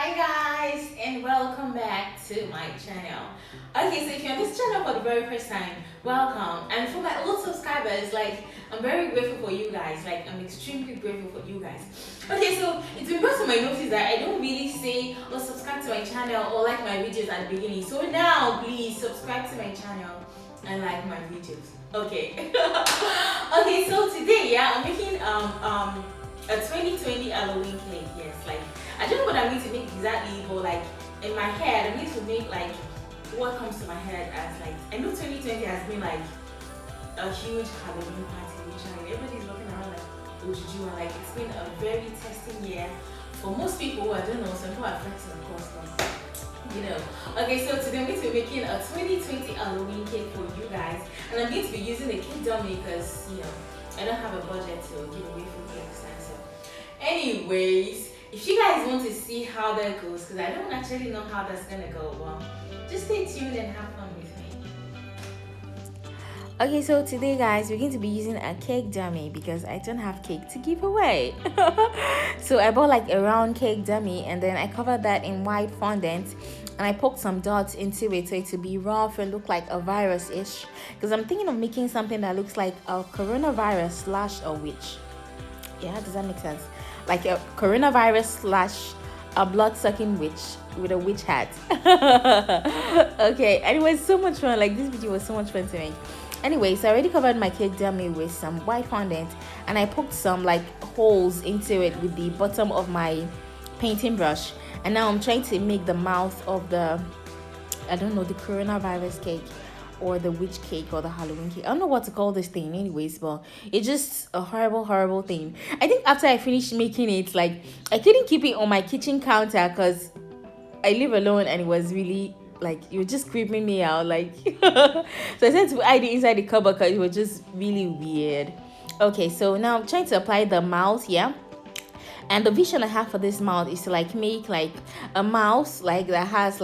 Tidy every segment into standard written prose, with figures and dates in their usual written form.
Hi guys, and welcome back to my channel. Okay, so if you're on this channel for the very first time, welcome. And for my old subscribers, I'm very grateful for you guys. I'm extremely grateful for you guys. Okay, so it's been brought to my notice that I don't really say or subscribe to my channel or like my videos at the beginning. So now please subscribe to my channel and like my videos. Okay. Okay, so today, I'm making a 2020 Halloween cake. Yes, I don't know what I'm going to make exactly, but in my head, I'm going to make what comes to my head as I know 2020 has been a huge Halloween party, which everybody's looking around Ojuju, and it's been a very testing year for most people. I don't know, some people are flexing, of course, but you know. Okay, so today I'm going to be making a 2020 Halloween cake for you guys, and I'm going to be using a cake dummy because I don't have a budget to give away food cakes. So, anyways, if you guys want to see how that goes, because I don't actually know how that's gonna go, well, just stay tuned and have fun with me. Okay, so today guys, we're going to be using a cake dummy because I don't have cake to give away. So I bought a round cake dummy, and then I covered that in white fondant, and I poked some dots into it so it to be rough and look like a virus-ish, because I'm thinking of making something that looks like a coronavirus slash a witch. Yeah, does that make sense? Like a coronavirus slash a blood-sucking witch with a witch hat. Okay, and it was so much fun. This video was so much fun to make. Anyway, so I already covered my cake dummy with some white fondant, and I poked some holes into it with the bottom of my painting brush. And now I'm trying to make the mouth of the, I don't know, the coronavirus cake or the witch cake or the Halloween cake. I don't know what to call this thing anyways, but it's just a horrible thing. I think after I finished making it, I couldn't keep it on my kitchen counter because I live alone, and it was really it was just creeping me out. So I said to hide it inside the cupboard because it was just really weird. Okay, so now I'm trying to apply the mouth, and the vision I have for this mouth is to make a mouse that has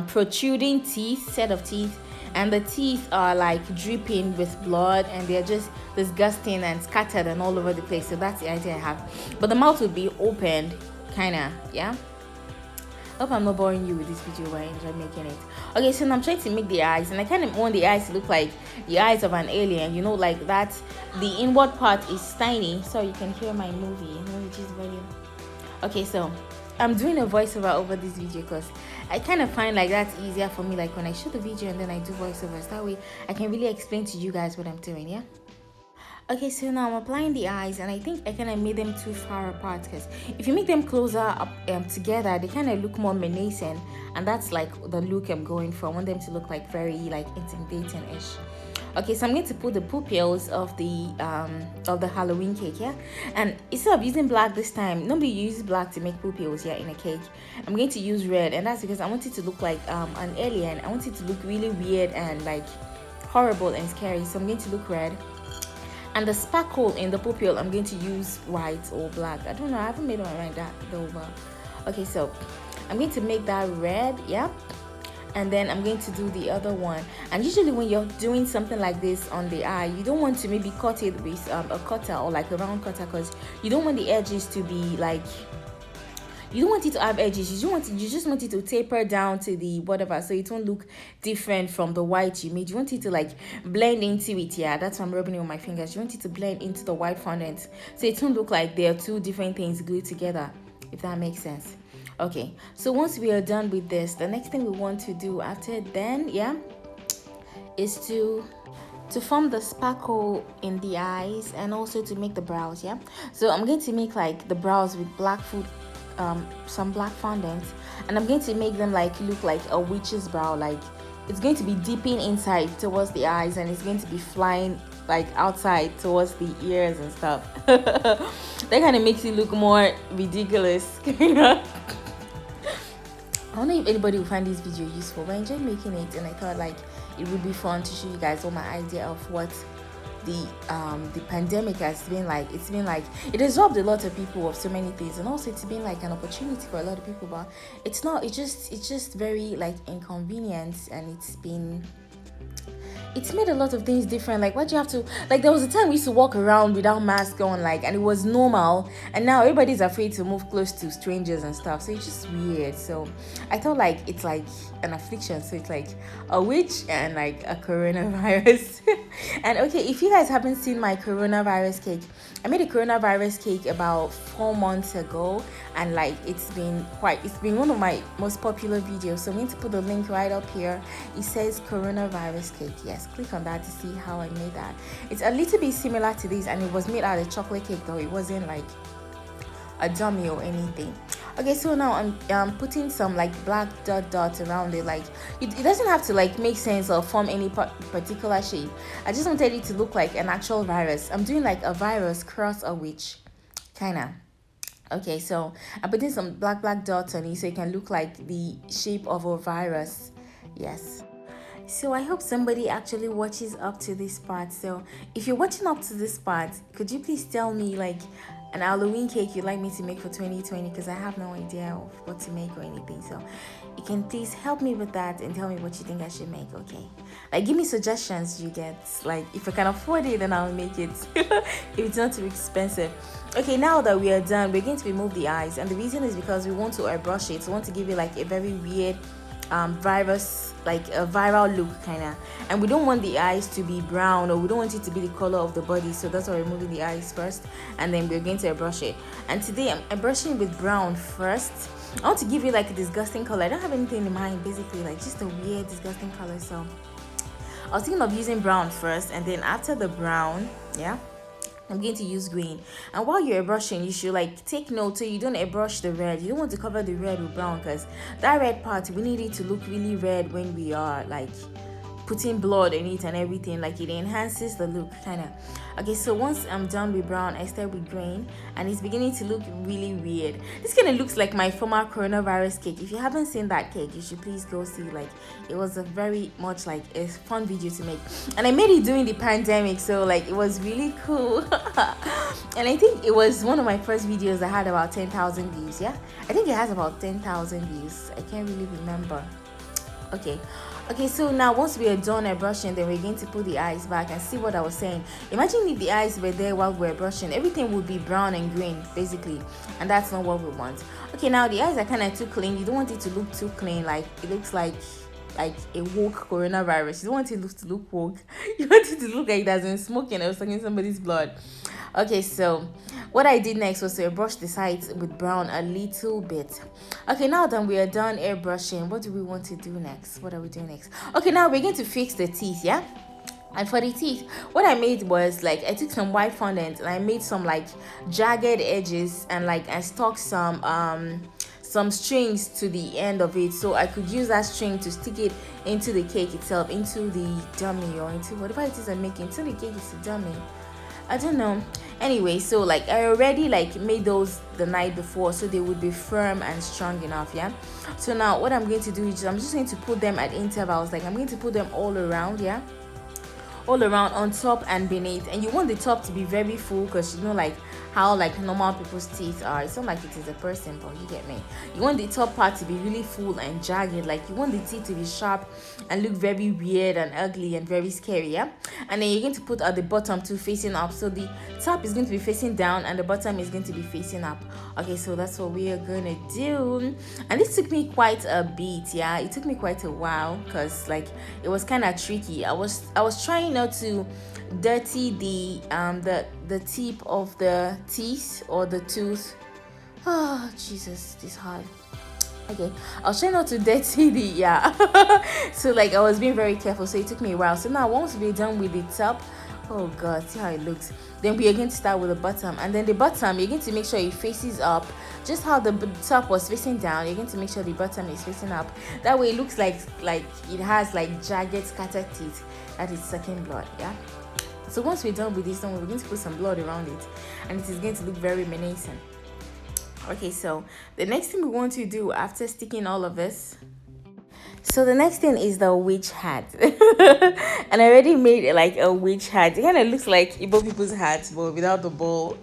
protruding teeth, set of teeth, and the teeth are dripping with blood, and they're just disgusting and scattered and all over the place. So that's the idea I have, but the mouth will be opened, Hope I'm not boring you with this video, but I enjoy making it. Okay, so now I'm trying to make the eyes, and I kind of want the eyes to look like the eyes of an alien, that the inward part is tiny. So you can hear my movie, which is volume. Okay, so I'm doing a voiceover over this video because I kind of find that's easier for me, when I shoot the video and then I do voiceovers. That way I can really explain to you guys what I'm doing. Okay, so now I'm applying the eyes, and I think I kind of made them too far apart because if you make them closer up together, they kind of look more menacing, and that's the look I'm going for. I want them to look very intimidating-ish. Okay, so I'm going to put the pupils of the Halloween cake, and instead of using black this time, nobody uses black to make pupils in a cake. I'm going to use red, and that's because I want it to look like an alien. I want it to look really weird and horrible and scary, so I'm going to look red. And the sparkle in the pupil, I'm going to use white or black. I don't know, I haven't made one like that though. Okay, so I'm going to make that red, and then I'm going to do the other one. And usually when you're doing something like this on the eye, you don't want to maybe cut it with a cutter or a round cutter, because you don't want the edges to be you don't want it to have edges. You just want it to taper down to the whatever, so it won't look different from the white you made. You want it to blend into it. That's why I'm rubbing it with my fingers. You want it to blend into the white fondant, so it won't look like they're two different things glued together, if that makes sense. Okay, so once we are done with this, the next thing we want to do after then is to form the sparkle in the eyes, and also to make the brows. So I'm going to make the brows with black food, some black fondant, and I'm going to make them look like a witch's brow. It's going to be dipping inside towards the eyes, and it's going to be flying outside towards the ears and stuff. That kind of makes it look more ridiculous. I don't know if anybody will find this video useful, but I enjoyed making it, and I thought it would be fun to show you guys all my idea of what the pandemic has been It's been it has robbed a lot of people of so many things, and also it's been an opportunity for a lot of people, but it's not. It's just very inconvenient, and it's made a lot of things different. Like, why do you have to, like, there was a time we used to walk around without mask on, like, and it was normal, and now everybody's afraid to move close to strangers and stuff, so it's just weird. So I thought like it's like an affliction, so it's like a witch and like a coronavirus. And okay, if you guys haven't seen my coronavirus cake, I made a coronavirus cake about 4 months ago, and like it's been one of my most popular videos, so I'm going to put the link right up here. It says coronavirus cake. Yes, click on that to see how I made that. It's a little bit similar to this, and it was made out of chocolate cake though. It wasn't like a dummy or anything. Okay, so now I'm putting some like black dots around it. Like it doesn't have to like make sense or form any particular shape. I just wanted it to look like an actual virus. I'm doing like a virus cross a witch, kinda. Okay, so I'm putting some black dots on it so it can look like the shape of a virus. Yes. So I hope somebody actually watches up to this part. So if you're watching up to this part, could you please tell me like an Halloween cake you'd like me to make for 2020, because I have no idea of what to make or anything. So you can please help me with that and tell me what you think I should make. Okay, like give me suggestions you get. Like if I can afford it, then I'll make it. If it's not too expensive. Okay, now that we are done, we're going to remove the eyes, and the reason is because we want to airbrush it. So we want to give it like a very weird virus, like a viral look kind of, and we don't want the eyes to be brown, or we don't want it to be the color of the body, so that's why we're removing the eyes first, and then we're going to airbrush it. And today I'm brushing with brown first. I want to give it like a disgusting color. I don't have anything in mind, basically, like just a weird disgusting color. So I was thinking of using brown first, and then after the brown, yeah, I'm going to use green. And while you're brushing, you should like take note so you don't airbrush the red. You don't want to cover the red with brown, because that red part, we need it to look really red when we are like putting blood in it and everything. Like it enhances the look kind of. Okay, so once I'm done with brown, I start with green, and it's beginning to look really weird. This kind of looks like my former coronavirus cake. If you haven't seen that cake, you should please go see. Like it was a very much like a fun video to make, and I made it during the pandemic, so like it was really cool. And I think it was one of my first videos that had about 10,000 views. Yeah, I think it has about 10,000 views. I can't really remember. Okay, so now once we are done brushing, then we're going to put the eyes back and see what I was saying. Imagine if the eyes were there while we're brushing, everything would be brown and green basically, and that's not what we want. Okay, now the eyes are kind of too clean. You don't want it to look too clean, like it looks like a woke coronavirus. You don't want it to look woke. You want it to look like there's been smoking or sucking somebody's blood. Okay, so what I did next was to airbrush the sides with brown a little bit. Okay, now that we are done airbrushing, what do we want to do next? What are we doing next? Okay, now we're going to fix the teeth, yeah? And for the teeth, what I made was like I took some white fondant and I made some like jagged edges, and like I stuck some strings to the end of it, so I could use that string to stick it into the cake itself, into the dummy, or into whatever it is I'm making, until the cake is a dummy. I don't know. Anyway, so like I already like made those the night before, so they would be firm and strong enough. Yeah, so now what I'm going to do is I'm just going to put them at intervals. Like I'm going to put them all around, yeah, all around, on top and beneath. And you want the top to be very full, because you know like how like normal people's teeth are. It's not like it is a person, but you get me. You want the top part to be really full and jagged. Like you want the teeth to be sharp and look very weird and ugly and very scary, yeah. And then you're going to put at the bottom too, facing up. So the top is going to be facing down and the bottom is going to be facing up. Okay, so that's what we are gonna do. And this took me quite a bit, yeah. It took me quite a while, because like it was kind of tricky. I was trying not to dirty the tip of the teeth or the tooth. Oh Jesus, this is hard. Okay, I'll try not to dirty the, yeah. So like I was being very careful, so it took me a while. So now once we're done with the top, oh god, see how it looks, then we are going to start with the bottom. And then the bottom, you're going to make sure it faces up, just how the top was facing down. You're going to make sure the bottom is facing up. That way it looks like it has like jagged scattered teeth that is sucking blood, yeah. So once we're done with this one, we're going to put some blood around it, and it is going to look very menacing. Okay, so the next thing we want to do after sticking all of this, so the next thing is the witch hat. And I already made it like a witch hat. It kind of looks like Igbo people's hats, but without the bowl.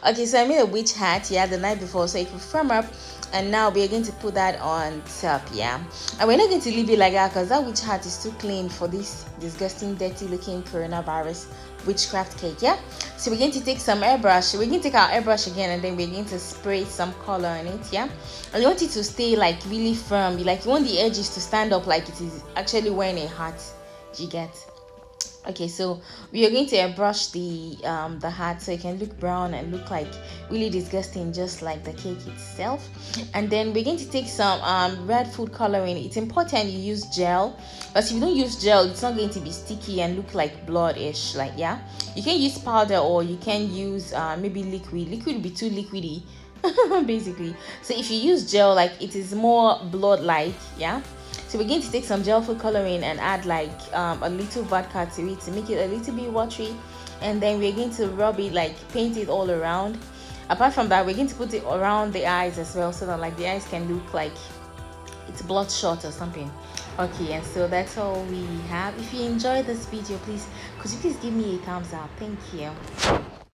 Okay, so I made a witch hat, yeah, the night before, so it could firm up and now we're going to put that on top. Yeah, and we're not going to leave it like that because that witch hat is too clean for this disgusting dirty looking coronavirus witchcraft cake. Yeah, so we're going to take some airbrush. We're going to take our airbrush again, and then we're going to spray some color on it. Yeah, and you want it to stay like really firm. You want the edges to stand up like it is actually wearing a hat. You get? Okay, so we are going to airbrush the hat so it can look brown and look like really disgusting, just like the cake itself. And then we're going to take some red food coloring. It's important you use gel, but if you don't use gel, it's not going to be sticky and look like blood-ish. Like, yeah, you can use powder or you can use maybe liquid. Liquid will be too liquidy basically. So if you use gel, like, it is more blood-like. Yeah, so we're going to take some gel food coloring and add like a little vodka to it to make it a little bit watery, and then we're going to rub it, like paint it all around. Apart from that, we're going to put it around the eyes as well, so that like the eyes can look like it's bloodshot or something. Okay, and so that's all we have. If you enjoyed this video, please, could you please give me a thumbs up? Thank you.